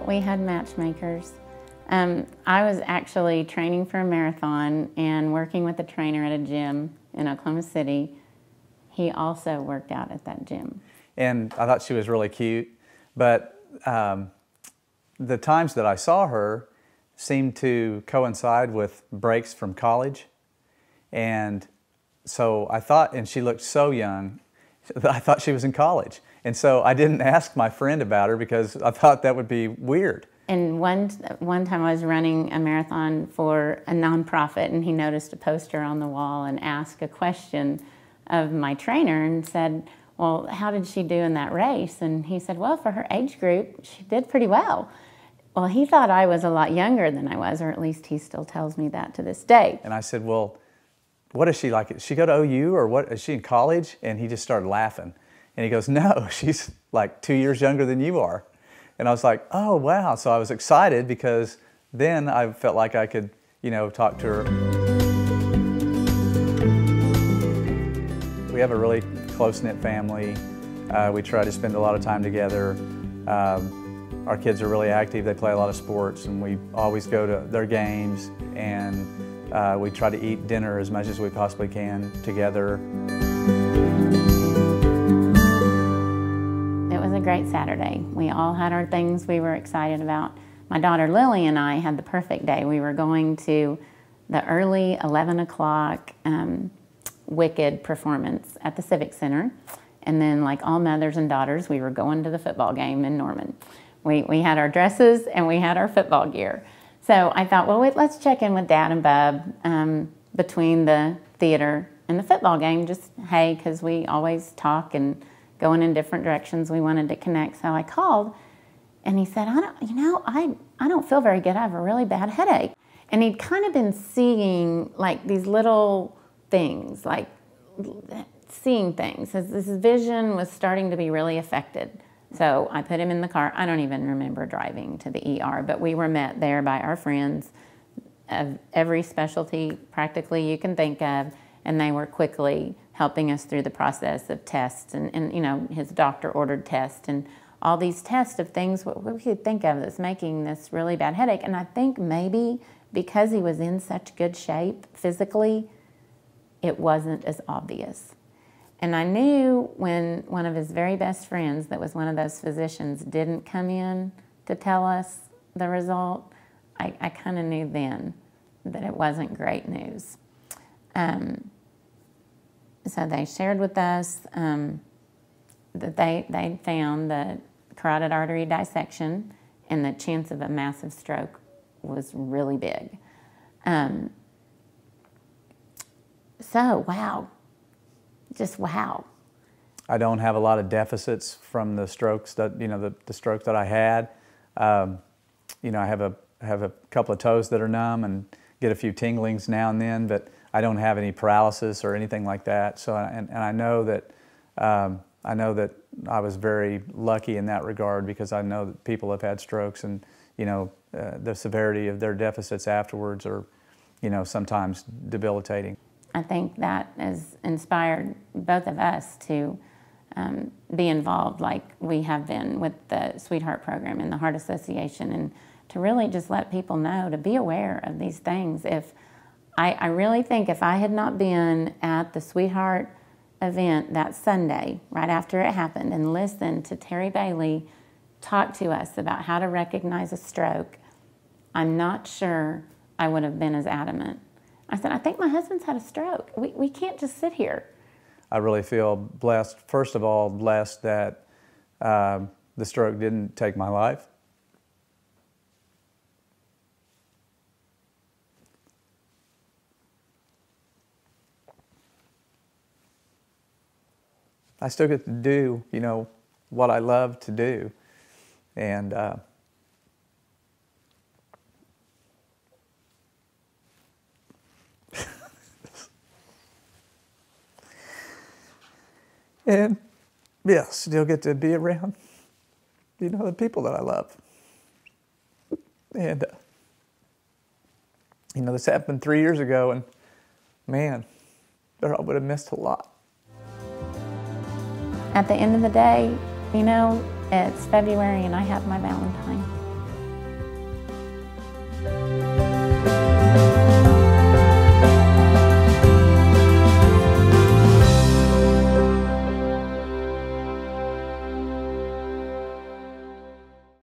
we had matchmakers. I was actually training for a marathon and working with a trainer at a gym in Oklahoma City. He also worked out at that gym. And I thought she was really cute, but the times that I saw her seemed to coincide with breaks from college. And so I thought, and she looked so young, I thought she was in college. And so I didn't ask my friend about her because I thought that would be weird. And one time I was running a marathon for a nonprofit, and he noticed a poster on the wall and asked a question of my trainer and said, well, how did she do in that race? And he said, well, for her age group, she did pretty well. Well, he thought I was a lot younger than I was, or at least he still tells me that to this day. And I said, well, what is she like? Does she go to OU, or what? Is she in college? And he just started laughing. And he goes, no, she's like 2 years younger than you are. And I was like, oh, wow. So I was excited because then I felt like I could, you know, talk to her. We have a really close-knit family. We try to spend a lot of time together. Our kids are really active. They play a lot of sports, and we always go to their games, and we try to eat dinner as much as we possibly can together. It was a great Saturday. We all had our things we were excited about. My daughter Lily and I had the perfect day. We were going to the early 11 o'clock Wicked performance at the Civic Center. And then, like all mothers and daughters, we were going to the football game in Norman. We had our dresses and we had our football gear. So I thought, well, wait, let's check in with Dad and Bub between the theater and the football game. Just, hey, because we always talk and going in different directions. We wanted to connect. So I called, and he said, I don't feel very good. I have a really bad headache. And he'd kind of been seeing like these little things, like seeing things. His vision was starting to be really affected. So I put him in the car. I don't even remember driving to the ER, but we were met there by our friends of every specialty practically you can think of, and they were quickly helping us through the process of tests and you know, his doctor ordered tests and all these tests of things what we could think of that's making this really bad headache. And I think maybe because he was in such good shape physically, it wasn't as obvious. And I knew when one of his very best friends that was one of those physicians didn't come in to tell us the result, I kind of knew then that it wasn't great news. So they shared with us that they found the carotid artery dissection, and the chance of a massive stroke was really big. So, wow. Just wow. I don't have a lot of deficits from the strokes that, you know, the stroke that I had. You know, I have a couple of toes that are numb and get a few tinglings now and then, but I don't have any paralysis or anything like that. So, and I know that I was very lucky in that regard, because I know that people have had strokes, and you know, the severity of their deficits afterwards are, you know, sometimes debilitating. I think that has inspired both of us to be involved like we have been with the Sweetheart program and the Heart Association, and to really just let people know to be aware of these things. I really think if I had not been at the Sweetheart event that Sunday, right after it happened, and listened to Terry Bailey talk to us about how to recognize a stroke, I'm not sure I would have been as adamant. I said, I think my husband's had a stroke. We can't just sit here. I really feel blessed, first of all, blessed that the stroke didn't take my life. I still get to do, you know, what I love to do. And and yeah, still get to be around, you know, the people that I love. And you know, this happened 3 years ago, and man, I would have missed a lot. At the end of the day, you know, it's February and I have my Valentine.